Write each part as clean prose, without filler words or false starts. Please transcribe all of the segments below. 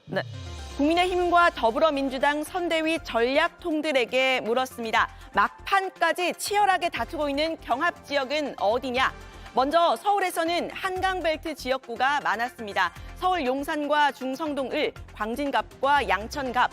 네. 국민의힘과 더불어민주당 선대위 전략통들에게 물었습니다. 막판까지 치열하게 다투고 있는 경합 지역은 어디냐? 먼저 서울에서는 한강벨트 지역구가 많았습니다. 서울 용산과 중성동-을, 광진갑과 양천갑,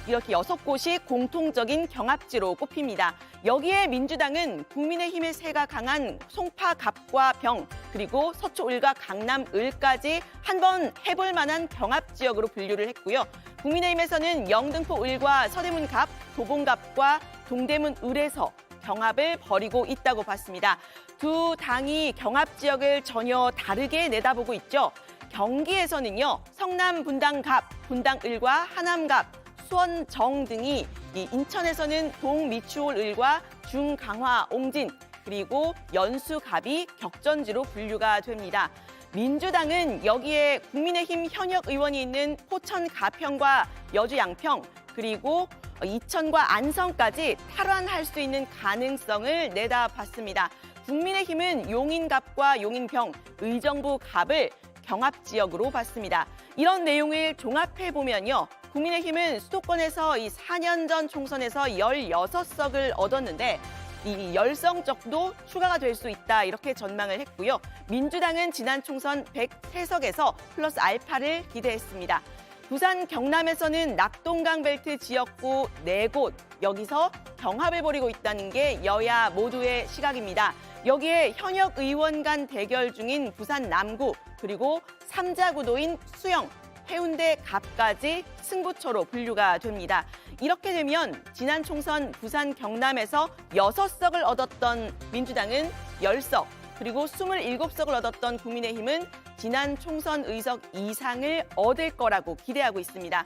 이렇게 6곳이 공통적인 경합지로 꼽힙니다. 여기에 민주당은 국민의힘의 세가 강한 송파갑과 병, 그리고 서초-을과 강남-을까지 한번 해볼 만한 경합지역으로 분류를 했고요. 국민의힘에서는 영등포-을과 서대문-갑, 도봉갑과 동대문-을에서 경합을 벌이고 있다고 봤습니다. 두 당이 경합 지역을 전혀 다르게 내다보고 있죠. 경기에서는요, 성남 분당갑, 분당을과 하남갑, 수원정 등이, 인천에서는 동미추홀을과 중강화 옹진, 그리고 연수갑이 격전지로 분류가 됩니다. 민주당은 여기에 국민의힘 현역 의원이 있는 포천 가평과 여주 양평, 그리고 이천과 안성까지 탈환할 수 있는 가능성을 내다봤습니다. 국민의힘은 용인갑과 용인병, 의정부갑을 경합지역으로 봤습니다. 이런 내용을 종합해보면요. 국민의힘은 수도권에서 이 4년 전 총선에서 16석을 얻었는데 이 10석 정도 추가가 될 수 있다, 이렇게 전망을 했고요. 민주당은 지난 총선 103석에서 플러스 알파를 기대했습니다. 부산 경남에서는 낙동강벨트 지역구 4곳, 여기서 경합을 벌이고 있다는 게 여야 모두의 시각입니다. 여기에 현역 의원 간 대결 중인 부산 남구, 그리고 삼자구도인 수영, 해운대 갑까지 승부처로 분류가 됩니다. 이렇게 되면 지난 총선 부산 경남에서 6석을 얻었던 민주당은 10석, 그리고 27석을 얻었던 국민의힘은 지난 총선 의석 이상을 얻을 거라고 기대하고 있습니다.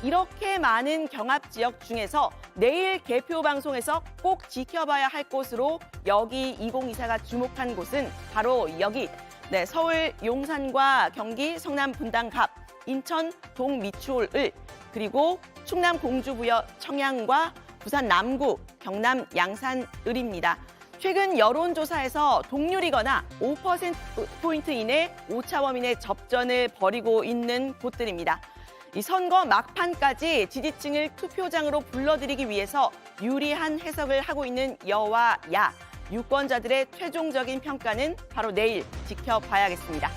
이렇게 많은 경합 지역 중에서 내일 개표 방송에서 꼭 지켜봐야 할 곳으로 여기 2024가 주목한 곳은 바로 여기, 서울 용산과 경기 성남 분당갑, 인천 동미추홀을, 그리고 충남 공주부여 청양과 부산 남구, 경남 양산을입니다. 최근 여론조사에서 동률이거나 5%포인트 이내 오차범위내 접전을 벌이고 있는 곳들입니다. 이 선거 막판까지 지지층을 투표장으로 불러들이기 위해서 유리한 해석을 하고 있는 여와 야, 유권자들의 최종적인 평가는 바로 내일 지켜봐야겠습니다.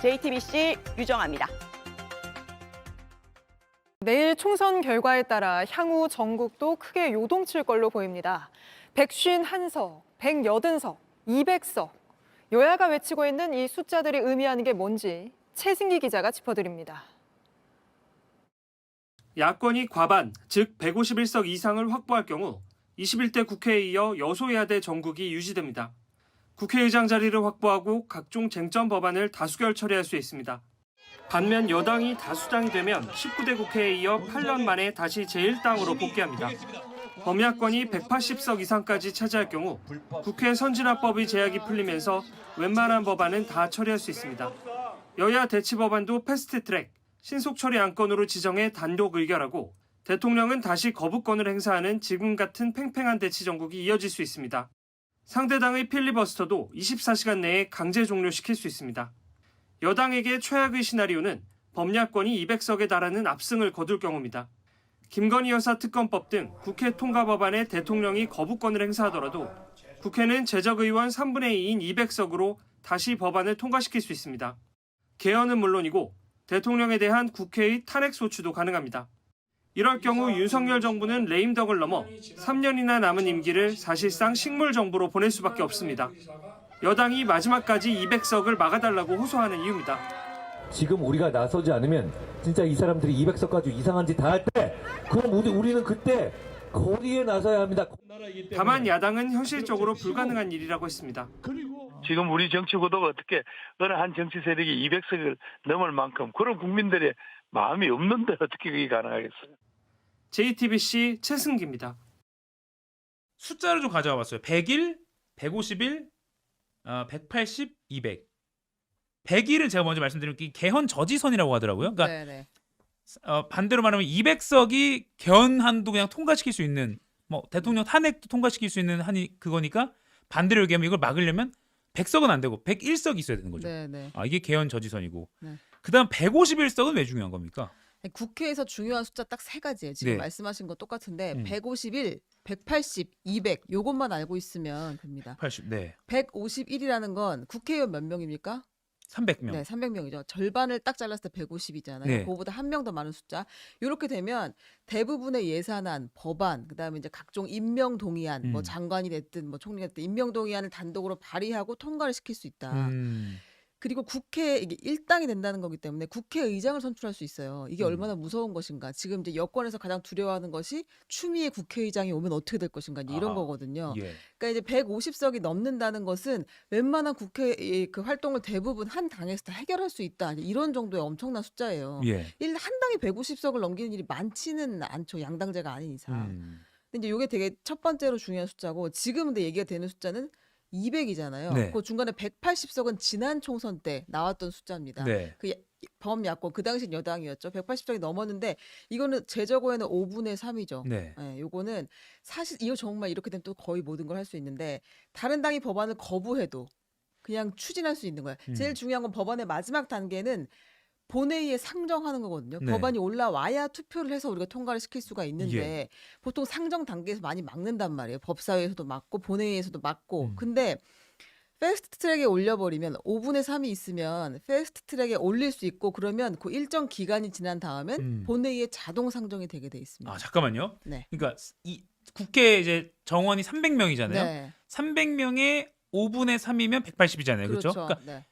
JTBC 유정아입니다. 내일 총선 결과에 따라 향후 전국도 크게 요동칠 걸로 보입니다. 151석, 180석, 200석. 여야가 외치고 있는 이 숫자들이 의미하는 게 뭔지 최승기 기자가 짚어드립니다. 야권이 과반, 즉 151석 이상을 확보할 경우 21대 국회에 이어 여소야대 정국이 유지됩니다. 국회의장 자리를 확보하고 각종 쟁점 법안을 다수결 처리할 수 있습니다. 반면 여당이 다수당이 되면 19대 국회에 이어 8년 만에 다시 제1당으로 복귀합니다. 범야권이 180석 이상까지 차지할 경우 국회 선진화법의 제약이 풀리면서 웬만한 법안은 다 처리할 수 있습니다. 여야 대치 법안도 패스트트랙, 신속 처리 안건으로 지정해 단독 의결하고 대통령은 다시 거부권을 행사하는 지금 같은 팽팽한 대치 정국이 이어질 수 있습니다. 상대당의 필리버스터도 24시간 내에 강제 종료시킬 수 있습니다. 여당에게 최악의 시나리오는 범야권이 200석에 달하는 압승을 거둘 경우입니다. 김건희 여사 특검법 등 국회 통과 법안에 대통령이 거부권을 행사하더라도 국회는 재적의원 3분의 2인 200석으로 다시 법안을 통과시킬 수 있습니다. 개헌은 물론이고 대통령에 대한 국회의 탄핵 소추도 가능합니다. 이럴 경우 윤석열 정부는 레임덕을 넘어 3년이나 남은 임기를 사실상 식물 정부로 보낼 수밖에 없습니다. 여당이 마지막까지 200석을 막아달라고 호소하는 이유입니다. 지금 우리가 나서지 않으면 진짜 이 사람들이 200석 가지고 이상한 짓 다 할 때 그럼 우리는 그때 거리에 나서야 합니다. 다만 야당은 현실적으로 불가능한 일이라고 했습니다. 지금 우리 정치 구도가 어떻게 어느 한 정치 세력이 200석을 넘을 만큼 그런 국민들의 마음이 없는데 어떻게 그게 가능하겠어요? JTBC 최승기입니다. 숫자를 좀 가져와 봤어요. 101, 151, 180, 200. 101은 제가 먼저 말씀드린 게 개헌 저지선이라고 하더라고요. 그러니까 반대로 말하면 200석이 개헌안도 그냥 통과시킬 수 있는, 뭐 대통령 탄핵도 통과시킬 수 있는 한이 그거니까 반대로 얘기하면 이걸 막으려면 100석은 안 되고 101석이 있어야 되는 거죠. 이게 개헌 저지선이고. 그다음 151석은 왜 중요한 겁니까? 국회에서 중요한 숫자 딱 세 가지예요. 지금 네. 말씀하신 거 똑같은데 1 151, 180, 200 요것만 알고 있으면 됩니다. 80. 네. 151이라는 건 국회의원 몇 명입니까? 300명. 네, 300명이죠. 절반을 딱 잘랐을 때 150이잖아요. 네. 그거보다 한 명 더 많은 숫자. 이렇게 되면 대부분의 예산안, 법안, 그다음에 이제 각종 임명 동의안, 뭐 음. 장관이 됐든 뭐 총리가 됐든 임명 동의안을 단독으로 발의하고 통과를 시킬 수 있다. 그리고 국회 이게 일당이 된다는 거기 때문에 국회의장을 선출할 수 있어요. 이게 얼마나 무서운 것인가. 지금 이제 여권에서 가장 두려워하는 것이 추미애 국회의장이 오면 어떻게 될 것인가 이제 이런 아, 거거든요. 예. 그러니까 이제 150석이 넘는다는 것은 웬만한 국회 그 활동을 대부분 한 당에서 다 해결할 수 있다. 이런 정도의 엄청난 숫자예요. 예. 한 당이 150석을 넘기는 일이 많지는 않죠. 양당제가 아닌 이상. 근데 이제 이게 되게 첫 번째로 중요한 숫자고 지금 근데 얘기가 되는 숫자는 200이잖아요. 네. 그 중간에 180석은 지난 총선 때 나왔던 숫자입니다. 네. 그 범야권 그 당시 여당이었죠. 180석이 넘었는데 이거는 제저고에는 5분의 3이죠. 네. 네, 요거는 사실 이거 정말 이렇게 되면 또 거의 모든 걸 할 수 있는데 다른 당이 법안을 거부해도 그냥 추진할 수 있는 거예요. 제일 중요한 건 법안의 마지막 단계는 본회의에 상정하는 거거든요. 네. 법안이 올라와야 투표를 해서 우리가 통과를 시킬 수가 있는데 예. 보통 상정 단계에서 많이 막는단 말이에요. 법사위에서도 막고 본회의에서도 막고. 근데 패스트 트랙에 올려버리면 5분의 3이 있으면 패스트 트랙에 올릴 수 있고 그러면 그 일정 기간이 지난 다음엔 본회의에 자동 상정이 되게 돼 있습니다. 아, 잠깐만요. 네. 그러니까 이 국회 이제 정원이 300명이잖아요. 네. 300명의 5분의 3이면 180이잖아요. 그렇죠? 그러니까 네.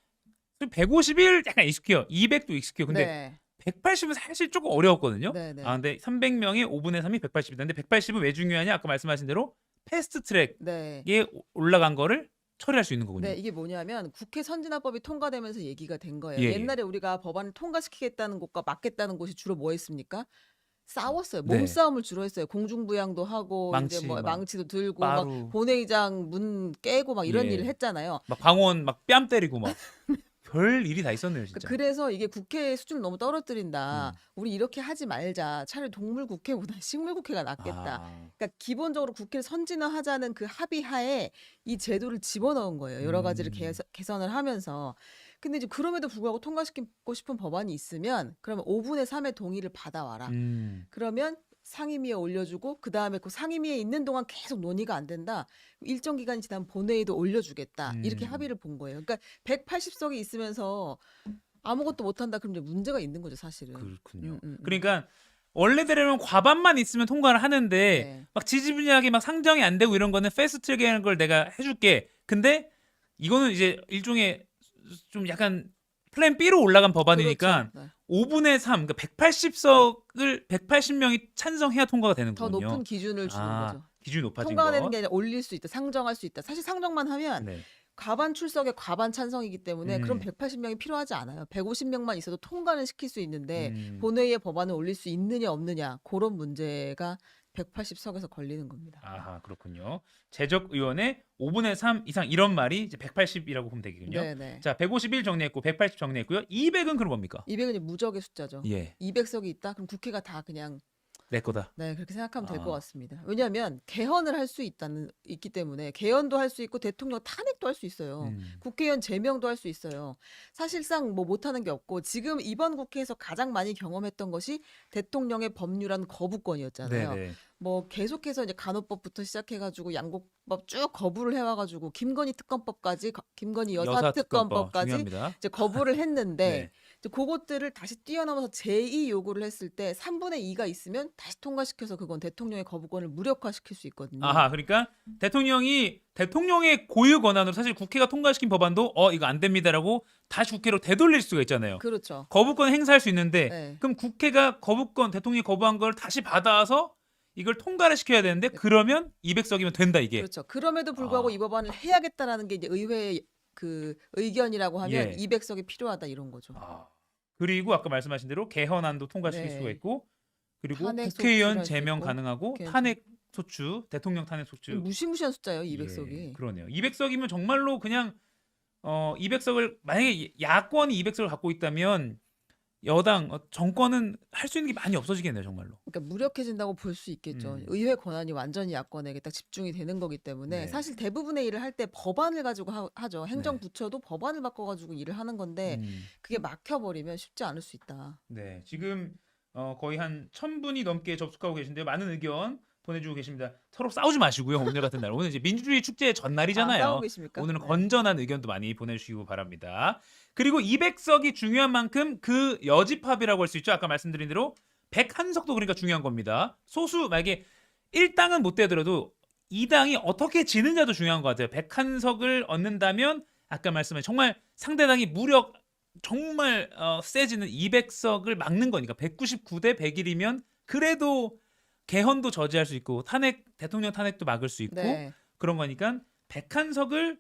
151 약간 익숙해요. 200도 익숙해요. 근데 네. 180은 사실 조금 어려웠거든요. 네, 네. 아, 근데 300명의 5분의 3이 180이다. 근데 180은 왜 중요하냐? 아까 말씀하신 대로 패스트 트랙에 네. 올라간 거를 처리할 수 있는 거군요. 네, 이게 뭐냐면 국회 선진화법이 통과되면서 얘기가 된 거예요. 예, 예. 옛날에 우리가 법안을 통과시키겠다는 곳과 막겠다는 곳이 주로 뭐 했습니까? 싸웠어요. 네. 몸싸움을 주로 했어요. 공중부양도 하고 망치, 이제 뭐 막 망치도 들고 빠루. 막 본회의장 문 깨고 막 이런 예. 일을 했잖아요. 막 방원 막 뺨 때리고 막 별 일이 다 있었네요, 진짜. 그래서 이게 국회의 수준을 너무 떨어뜨린다. 음. 우리 이렇게 하지 말자. 차라리 동물 국회보다 식물 국회가 낫겠다. 아. 그러니까 기본적으로 국회를 선진화하자는 그 합의하에 이 제도를 집어넣은 거예요. 여러 가지를 개선을 하면서. 근데 이제 그럼에도 불구하고 통과시키고 싶은 법안이 있으면 그러면 5분의 3의 동의를 받아와라. 그러면 상임위에 올려주고 그 다음에 그 상임위에 있는 동안 계속 논의가 안 된다. 일정 기간이 지나면 본회의도 올려주겠다. 이렇게 합의를 본 거예요. 그러니까 180석이 있으면서 아무것도 못한다. 그럼 이제 문제가 있는 거죠, 사실은. 그렇군요. 그러니까 원래대로는 과반만 있으면 통과를 하는데 네. 막 지지분야하게 막 상정이 안 되고 이런 거는 패스트트랙에 하는 걸 내가 해줄게. 근데 이거는 이제 일종의 좀 약간 플랜 B로 올라간 법안이니까 그렇죠. 네. 5분의 3, 그러니까 180석을 180명이 찬성해야 통과가 되는 더 거군요. 높은 기준을 주는 거죠. 기준이 높아진 통과가 거. 되는 게 아니라 올릴 수 있다. 상정할 수 있다. 사실 상정만 하면 네. 과반 출석에 과반 찬성이기 때문에 그럼 180명이 필요하지 않아요. 150명만 있어도 통과는 시킬 수 있는데 본회의에 법안을 올릴 수 있느냐 없느냐 그런 문제가 180석에서 걸리는 겁니다. 아하, 그렇군요. 재적 의원의 5분의 3 이상 이런 말이 이제 180이라고 보면 되겠군요. 네네. 자, 151 정리했고 180 정리했고요. 200은 그럼 뭡니까? 200은 무적의 숫자죠. 예. 200석이 있다? 그럼 국회가 다 그냥 내 거다. 네 그렇게 생각하면 될 아. 것 같습니다. 왜냐하면 개헌을 할 수 있기 때문에 개헌도 할 수 있고 대통령 탄핵도 할 수 있어요. 국회의원 제명도 할 수 있어요. 사실상 뭐 못하는 게 없고 지금 이번 국회에서 가장 많이 경험했던 것이 대통령의 법률안 거부권이었잖아요. 네네. 뭐 계속해서 이제 간호법부터 시작해가지고 양곡법 쭉 거부를 해와가지고 김건희 특검법까지 김건희 여사 특검법까지 중요합니다. 이제 거부를 했는데 네. 이제 그것들을 다시 뛰어넘어서 제2 요구를 했을 때 3분의 2가 있으면 다시 통과시켜서 그건 대통령의 거부권을 무력화시킬 수 있거든요. 아하, 그러니까 대통령의 고유 권한으로 사실 국회가 통과시킨 법안도 이거 안 됩니다라고 다시 국회로 되돌릴 수가 있잖아요. 그렇죠. 거부권 행사할 수 있는데 네. 그럼 국회가 대통령이 거부한 걸 다시 받아서 이걸 통과를 시켜야 되는데 그러면 200석이면 된다 이게. 그렇죠. 그럼에도 불구하고 아. 이 법안을 해야겠다라는 게 이제 의회의 그 의견이라고 하면 예. 200석이 필요하다 이런 거죠. 그리고 아까 말씀하신 대로 개헌안도 통과시킬 네. 수가 있고 그리고 탄핵 국회의원 소추할 수 제명 있고. 가능하고 국회의원 탄핵 소추, 대통령 탄핵 소추. 무시무시한 숫자예요, 200석이. 예, 그러네요. 200석이면 정말로 그냥 200석을 만약에 야권이 200석을 갖고 있다면 여당 정권은 할 수 있는 게 많이 없어지겠네요, 정말로. 그러니까 무력해진다고 볼 수 있겠죠. 의회 권한이 완전히 야권에게 딱 집중이 되는 거기 때문에 네. 사실 대부분의 일을 할 때 법안을 가지고 하죠. 행정부처도 법안을 바꿔가지고 일을 하는 건데 그게 막혀버리면 쉽지 않을 수 있다. 네, 지금 거의 한 1000분이 넘게 접속하고 계신데요. 많은 의견 보내주고 계십니다. 서로 싸우지 마시고요. 오늘 같은 날. 오늘 이제 민주주의 축제 전날이잖아요. 싸우고 계십니까? 오늘은 네. 건전한 의견도 많이 보내주시고 바랍니다. 그리고 200석이 중요한 만큼 그 여집합이라고 할 수 있죠. 아까 말씀드린 대로 101석도 그러니까 중요한 겁니다. 소수 만약에 1당은 못 되더라도 2당이 어떻게 지느냐도 중요한 것 같아요. 101석을 얻는다면 아까 말씀하신 정말 상대당이 무력 정말 세지는 200석을 막는 거니까 199대 101이면 그래도 개헌도 저지할 수 있고 대통령 탄핵도 막을 수 있고 네. 그런 거니까 101석을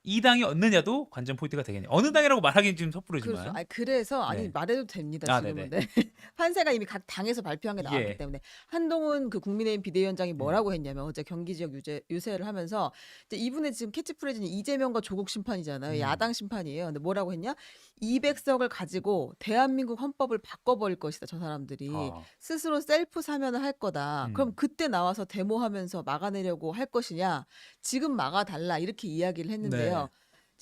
2당이 얻느냐도 관전 포인트가 되겠네요. 어느 당이라고 말하기는 좀 섣부르지만. 그렇죠. 그래서 네. 말해도 됩니다. 아, 지금은. 네네. 네. 판세가 이미 각 당에서 발표한 게 나왔기 예. 때문에 한동훈 그 국민의힘 비대위원장이 뭐라고 했냐면 어제 경기 지역 유세를 하면서 이제 이분의 지금 캐치프레이즈는 이재명과 조국 심판이잖아요. 야당 심판이에요. 근데 뭐라고 했냐? 200석을 가지고 대한민국 헌법을 바꿔버릴 것이다. 저 사람들이 스스로 셀프 사면을 할 거다. 그럼 그때 나와서 데모하면서 막아내려고 할 것이냐? 지금 막아달라 이렇게 이야기를 했는데요.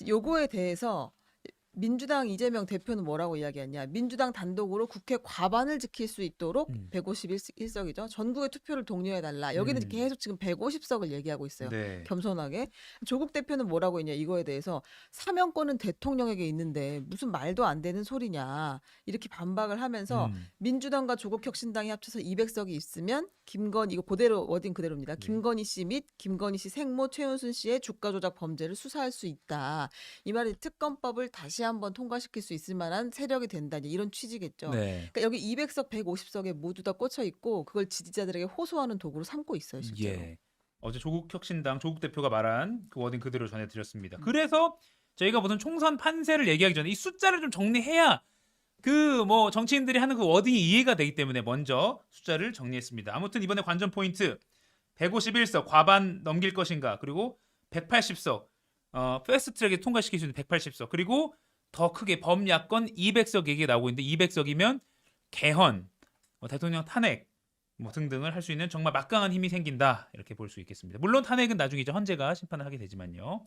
요거에 대해서 민주당 이재명 대표는 뭐라고 이야기했냐? 민주당 단독으로 국회 과반을 지킬 수 있도록 151석이죠. 전국의 투표를 독려해달라. 여기는 계속 지금 150석을 얘기하고 있어요. 네. 겸손하게. 조국 대표는 뭐라고 했냐? 이거에 대해서 사면권은 대통령에게 있는데 무슨 말도 안 되는 소리냐? 이렇게 반박을 하면서 민주당과 조국혁신당이 합쳐서 200석이 있으면 김건희 이거 그대로 워딩 그대로입니다. 김건희 씨 및 김건희 씨 생모 최은순 씨의 주가 조작 범죄를 수사할 수 있다. 이 말이 특검법을 다시 한번 통과시킬 수 있을 만한 세력이 된다. 이제 이런 취지겠죠. 네. 그러니까 여기 200석, 150석에 모두 다 꽂혀 있고 그걸 지지자들에게 호소하는 도구로 삼고 있어요, 실제로. 예. 어제 조국혁신당 조국 대표가 말한 그 워딩 그대로 전해드렸습니다. 그래서 저희가 무슨 총선 판세를 얘기하기 전에 이 숫자를 좀 정리해야 그 뭐 정치인들이 하는 그 워딩이 이해가 되기 때문에 먼저 숫자를 정리했습니다. 아무튼 이번에 관전 포인트 151석 과반 넘길 것인가 그리고 180석 패스트트랙에 통과시킬 수 있는 180석 그리고 더 크게 범야권 200석 얘기 나오고 있는데 200석이면 개헌, 대통령 탄핵 등등을 할 수 있는 정말 막강한 힘이 생긴다 이렇게 볼 수 있겠습니다. 물론 탄핵은 나중에 이제 헌재가 심판을 하게 되지만요.